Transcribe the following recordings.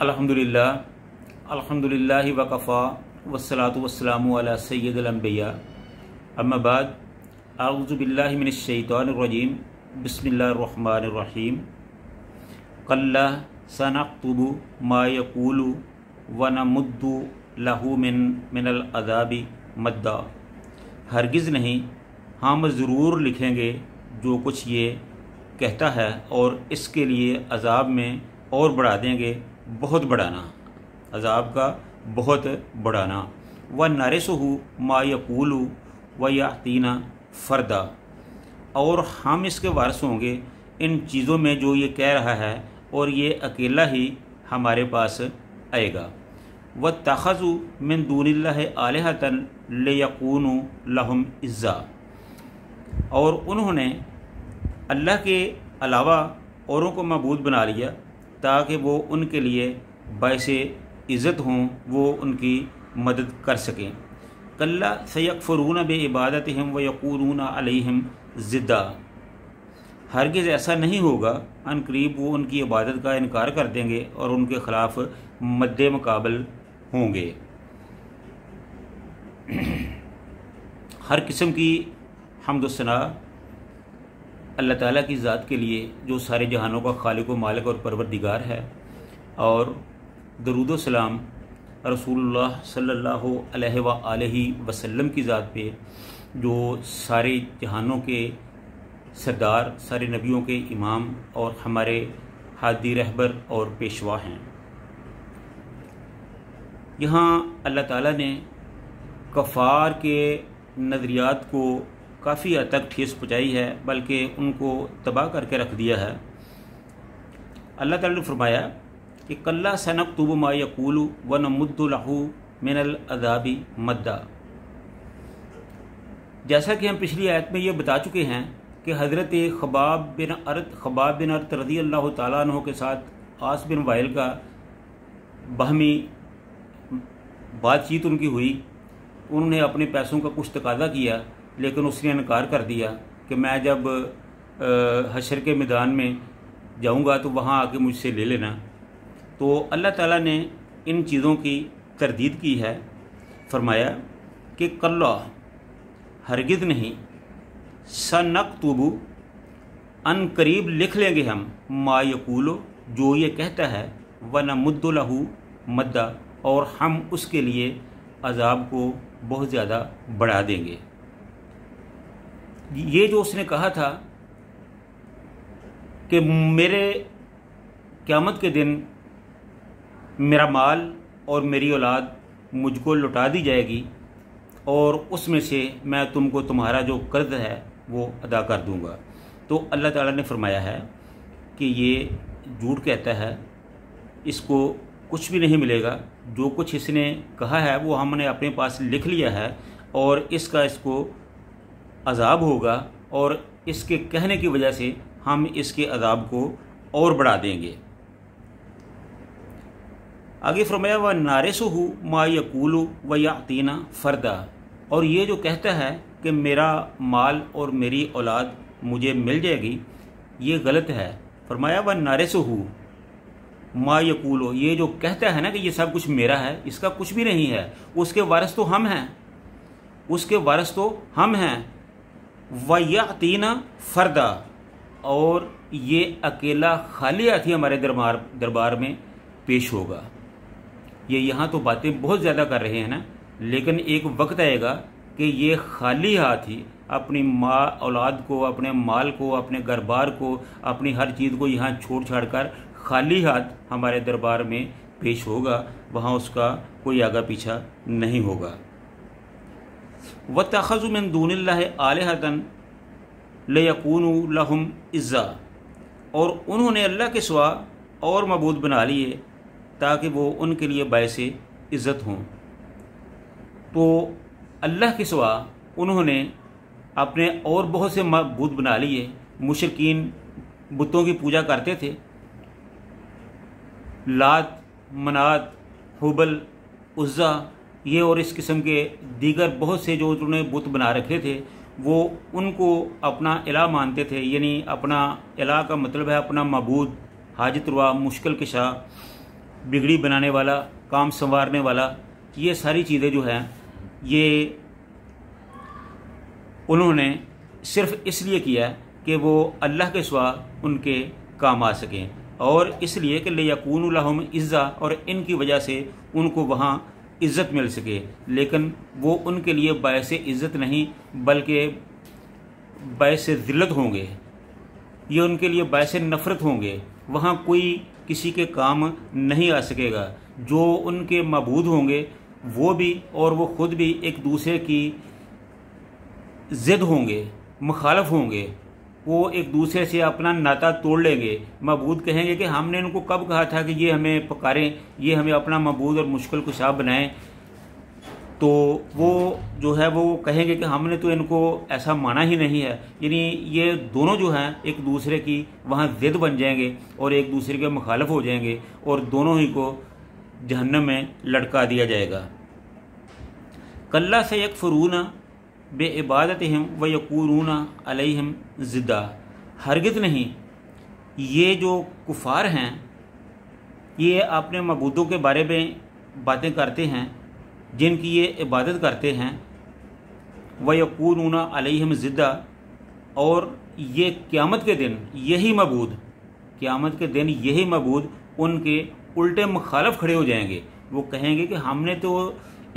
अल्हम्दुलिल्लाह अल्हम्दुलिल्लाहि वकफ़ा वस्सलातु वस्सलामु अला सय्यिदिल अंबिया अम्मा बाद अऊज़ु बिल्लाहि मिनश शैतानिर रजीम बिस्मिल्लाहिर रहमानिर रहीम कल्ला सनक्तुबु मा यक़ूलु व नमुद्दु लहु मिनल अज़ाबि मद्दा। हरगिज़ नहीं, हम ज़रूर लिखेंगे जो कुछ ये कहता है और इसके लिए अज़ाब में और बढ़ा देंगे, बहुत बढ़ाना, अज़ाब का बहुत बढ़ाना। व नरिसहु मा यक़ूलु व यातीना फ़रदा, और हम इसके वारिस होंगे इन चीज़ों में जो ये कह रहा है और ये अकेला ही हमारे पास आएगा। व तख़ज़ु मिन दूनिल्लाहि आलिहतन लियकूनु लहुम इज़्ज़ा, और उन्होंने अल्लाह के अलावा औरों को मबूद बना लिया ताकि वो उनके लिए बाइसे इज़्ज़त हों, वो उनकी मदद कर सकें। कल्ला सयकफ़ुरून बिइबादतिहिम व यक़ूलून अलैहिम ज़िद्दा, हरगिज़ ऐसा नहीं होगा, अनकरीब वो उनकी इबादत का इनकार कर देंगे और उनके ख़िलाफ़ मद्दे मुकाबल होंगे। हर किस्म की हम्द व सना अल्लाह ताला की ज़ात के लिए जो सारे जहानों का खालिक व मालिक और परवरदिगार है, और दरूद व सलाम रसूलुल्लाह सल्लल्लाहु अलैहि वसल्लम की ज़ात पे जो सारे जहानों के सरदार, सारे नबियों के इमाम और हमारे हादी रहबर और पेशवा हैं। यहाँ अल्लाह ताला ने कफ़ार के नज़रियात को काफ़ी हद तक ठेस पहुँचाई है, बल्कि उनको तबाह करके रख दिया है। अल्लाह ताला ने फरमाया कि कल्ला सनक्तुबु मा यक़ूलु व नमुद्दु लहु मिनल अज़ाबि मद्दा। जैसा कि हम पिछली आयत में ये बता चुके हैं कि हज़रत ख़बाब बिन अर्त रज़ी अल्लाह ताला अन्हु के साथ आस बिन वाइल का बाहमी बातचीत उनकी हुई। उन्होंने अपने पैसों का कुछ तकाज़ा किया, लेकिन उसने इनकार कर दिया कि मैं जब हशर के मैदान में जाऊंगा तो वहाँ आके मुझसे ले लेना। तो अल्लाह ताला ने इन चीज़ों की तरदीद की है, फरमाया कि कल्ला, हरगिज़ नहीं, सनक्तुबु, अन करीब लिख लेंगे हम, मा यक़ूलु, जो ये कहता है, व नमुद्दु लहु मद्दा, और हम उसके लिए अज़ाब को बहुत ज़्यादा बढ़ा देंगे। ये जो उसने कहा था कि मेरे क़यामत के दिन मेरा माल और मेरी औलाद मुझको लौटा दी जाएगी और उसमें से मैं तुमको तुम्हारा जो कर्ज है वो अदा कर दूंगा। तो अल्लाह ताला ने फरमाया है कि ये झूठ कहता है, इसको कुछ भी नहीं मिलेगा। जो कुछ इसने कहा है वो हमने अपने पास लिख लिया है और इसको अज़ाब होगा, और इसके कहने की वजह से हम इसके अज़ाब को और बढ़ा देंगे। आगे फरमाया व नारिसहु मा यक़ूलु व यातीना फ़रदा, और ये जो कहता है कि मेरा माल और मेरी औलाद मुझे मिल जाएगी, ये गलत है। फरमाया व नारिसहु मा यक़ूलु, ये जो कहता है ना कि ये सब कुछ मेरा है, इसका कुछ भी नहीं है। उसके वारिस तो हम हैं, उसके वारिस तो हम हैं। व यातीना फ़रदा, और ये अकेला खाली हाथी हमारे दरबार में पेश होगा। ये यहाँ तो बातें बहुत ज़्यादा कर रहे हैं ना, लेकिन एक वक्त आएगा कि ये खाली हाथ ही अपनी माँ औलाद को, अपने माल को, अपने घर बार को, अपनी हर चीज़ को यहाँ छोड़ छाड़ कर खाली हाथ हमारे दरबार में पेश होगा। वहाँ उसका कोई आगा पीछा नहीं होगा। व तख़ज़ु मिन दूनिल्लाहि आलिहतन लियकूनु लहुम इज़्ज़ा, और उन्होंने अल्लाह के सिवा और मबूद बना लिए ताकि वो उनके लिए बाइसे इज़्ज़त हों। तो अल्लाह के सिवा उन्होंने अपने और बहुत से मबूद बना लिए। मुशरिकीन बुतों की पूजा करते थे, लात, मनात, हुबल, उज़्ज़ा, ये और इस किस्म के दीगर बहुत से जो उन्होंने बुत बना रखे थे, वो उनको अपना इलाह मानते थे। यानी अपना इलाह का मतलब है अपना मबूद, हाजत रुआ, मुश्किल कशा। बिगड़ी बनाने वाला, काम संवारने वाला, ये सारी चीज़ें जो हैं ये उन्होंने सिर्फ इसलिए किया कि वो अल्लाह के सिवा उनके काम आ सकें, और इसलिए कि लियकूनु लहुम इज़्ज़ा, और इनकी वजह से उनको वहाँ इज़्ज़त मिल सके। लेकिन वो उनके लिए बायस इज़्ज़त नहीं बल्कि बायस ज़िल्लत होंगे, ये उनके लिए बायस नफ़रत होंगे। वहाँ कोई किसी के काम नहीं आ सकेगा। जो उनके मबूद होंगे वो भी और वो ख़ुद भी एक दूसरे की ज़िद होंगे, मुखालफ होंगे, वो एक दूसरे से अपना नाता तोड़ लेंगे। मबूद कहेंगे कि हमने इनको कब कहा था कि ये हमें पुकारें, ये हमें अपना मबूद और मुश्किल कुशा बनाएं, तो वो जो है वो कहेंगे कि हमने तो इनको ऐसा माना ही नहीं है। यानी ये दोनों जो हैं एक दूसरे की वहाँ ज़िद बन जाएंगे और एक दूसरे के मुखालफ हो जाएंगे और दोनों ही को जहन्नम में लटका दिया जाएगा। कल्ला से यकफुरून बेइबादतिहिम व यकूनून अलैहिम ज़िद्दा, हरगिज़ नहीं, ये जो कुफार हैं ये अपने मबूदों के बारे में बातें करते हैं जिनकी ये इबादत करते हैं, व यकूनून अलैहिम ज़िद्दा, और ये क़यामत के दिन यही मबूद, क़यामत के दिन यही मबूद उनके उल्टे मुखालफ खड़े हो जाएंगे। वो कहेंगे कि हमने तो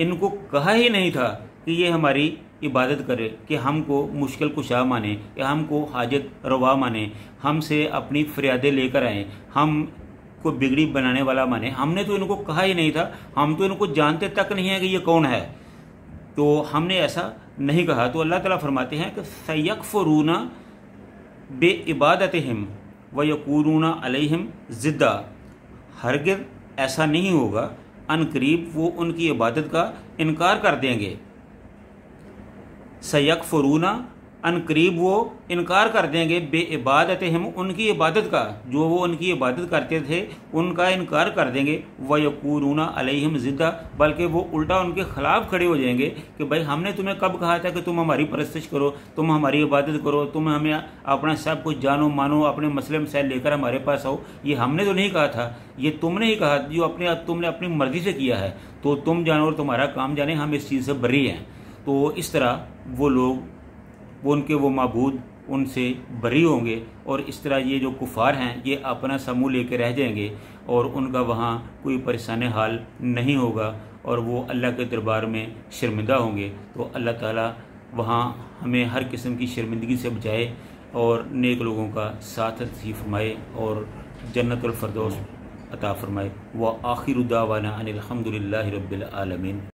इनको कहा ही नहीं था कि ये हमारी इबादत करे, कि हमको मुश्किल कुशा माने, कि हमको हाजत रवा माने, हमसे अपनी फरियादें लेकर आएँ, हम को बिगड़ी बनाने वाला माने। हमने तो इनको कहा ही नहीं था, हम तो इनको जानते तक नहीं है कि ये कौन है, तो हमने ऐसा नहीं कहा। तो अल्लाह ताला फरमाते हैं कि सयकफुरून बेइबादतिहिम व यकूनून अलैहिम ज़िद्दा, हरगिज़ ऐसा नहीं होगा, अनकरीब वो उनकी इबादत का इनकार कर देंगे। सयकफुरून, अनकरीब वो इनकार कर देंगे, बेइबादतिहिम, उनकी इबादत का, जो वो उनकी इबादत करते थे उनका इनकार कर देंगे। व यकूनून अलैहिम ज़िद्दा, बल्कि वो उल्टा उनके खिलाफ खड़े हो जाएंगे कि भाई हमने तुम्हें कब कहा था कि तुम हमारी परस्तिश करो, तुम हमारी इबादत करो, तुम हमें अपना सब कुछ जानो मानो, अपने मसले मसाइल लेकर हमारे पास आओ, ये हमने तो नहीं कहा था, ये तुमने ही कहा, जो तुमने अपनी मर्जी से किया है, तो तुम जानो और तुम्हारा काम जाने, हम इस चीज़ से बरी हैं। तो इस तरह वो लोग, वो उनके वो माबूद उनसे बरी होंगे, और इस तरह ये जो कुफार हैं ये अपना समूह लेके रह जाएंगे और उनका वहाँ कोई परेशान हाल नहीं होगा और वो अल्लाह के दरबार में शर्मिंदा होंगे। तो अल्लाह ताला वहाँ हमें हर किस्म की शर्मिंदगी से बचाए और नेक लोगों का साथ नसीब फरमाए और जन्नतुल फिरदौस अता फरमाए। व आखिरु दावाना अनिल हम्दुलिल्लाहि रब्बिल आलमीन।